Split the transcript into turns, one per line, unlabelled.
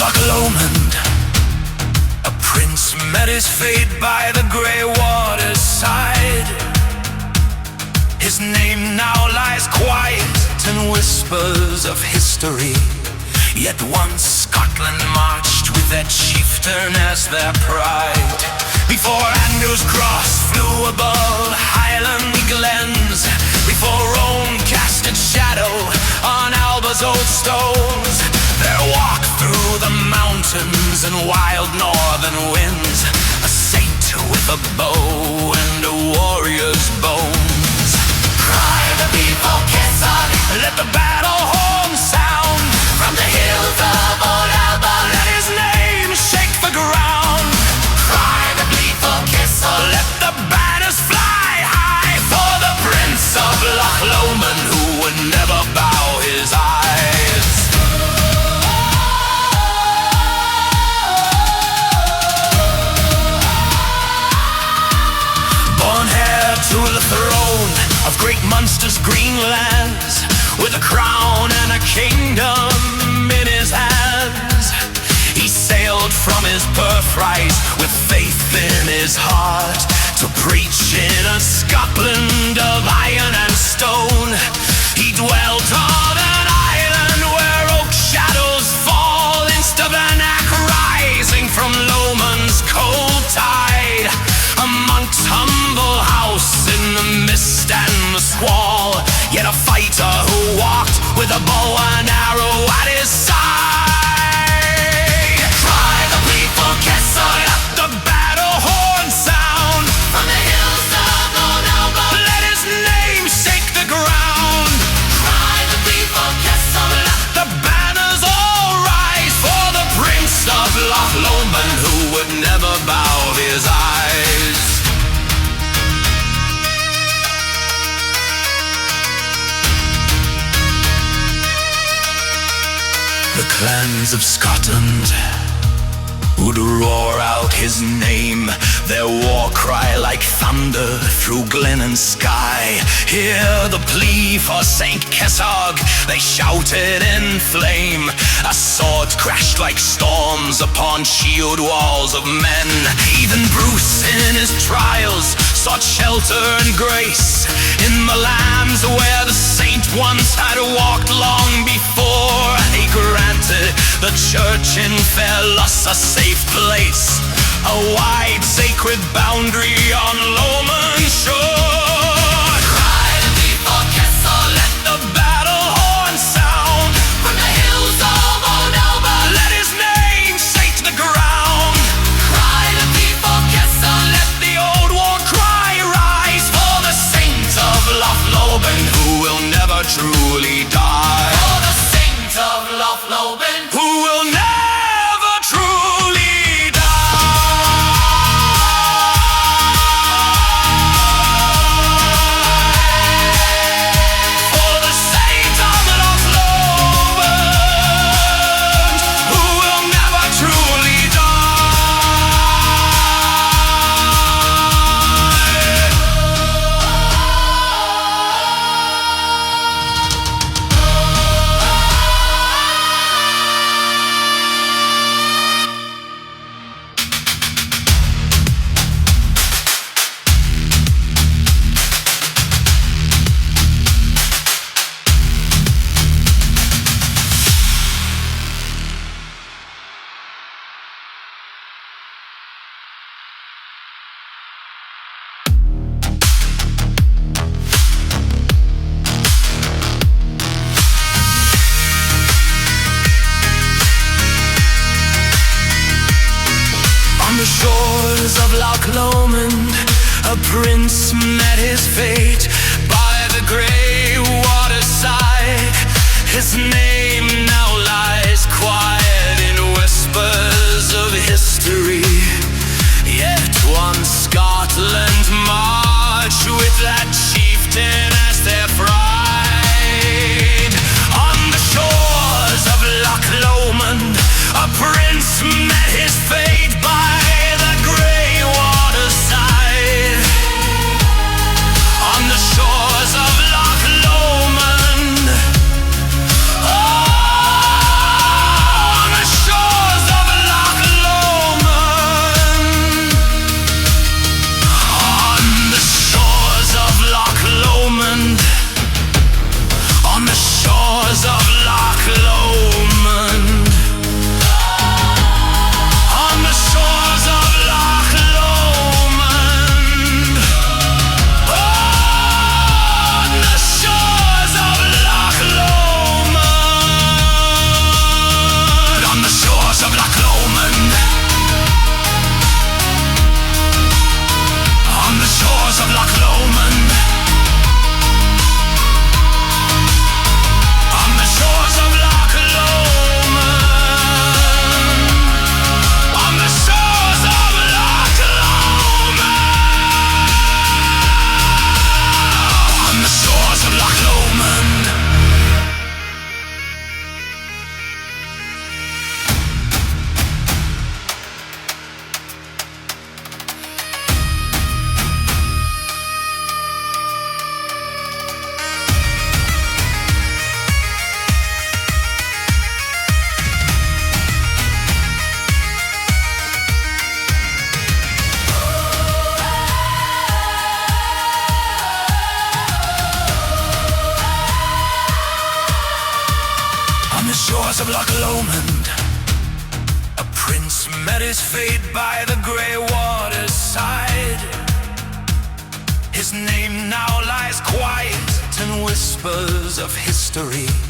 Loch Lomond, a prince met his fate by the grey water's side. His name now lies quiet in whispers of history. Yet once Scotland marched with their chieftain as their pride. Before Andrew's cross flew above Highland glens, before Rome cast its shadow on Alba's old stones, there walked through the mountains and wild northern winds a saint with a bow and a warrior's bones. Cry the people, kiss on, let the battle horn sound. From the hills of old Alba, let his name shake the ground. Cry the people, kiss on, let the banners fly high for the prince of Loch Lomond, who would never bow his eyes. Born heir to the throne of great Munster's green lands, with a crown and a kingdom in his hands, he sailed from his birthright with faith in his heart to preach in a Scotland of iron and stone. He dwelt on an island where oak shadows fall in Stubbernack, rising from Lomond's cold tide. A monk's humble house in the mist and the squall, yet a fighter who walked with a bow and arrow at his side. Cry the people, Kessel, let the battle horn sound. From the hills of Lord Alba, let his name shake the ground. Cry the people, Kessel, let the banners all rise for the prince of Loch Lomond, who would never bow his eyes. The clans of Scotland would roar out his name, their war cry like thunder through glen and sky. Hear the plea for St. Kessog, they shouted in flame. A sword crashed like storms upon shield walls of men. Even Bruce in his trials sought shelter and grace in the lambs where the saint once had walked long before. He granted the church in Fairloss a safe place, a wide sacred boundary on Lomond shore. Cry the people, Kessel, let the battle horn sound. From the hills of Old Alba, let his name shake the ground. Cry the people, Kessel, let the old war cry rise for the saint of Loch Lomond, who will never truly die. For the saint of Loch Lomond, who will never truly die. For the saint of Loch Lomond, who will never truly shores of Loch Lomond, a prince met his fate by the grey waterside. His name now lies quiet in whispers of history. Yet once Scotland marched with that chieftain as their pride. On the shores of Loch Lomond, a prince met his fate by the grey waterside. On the shores of Loch Lomond, a Shores of Loch Lomond, a prince met his fate by the grey water's side. His name now lies quiet in whispers of history.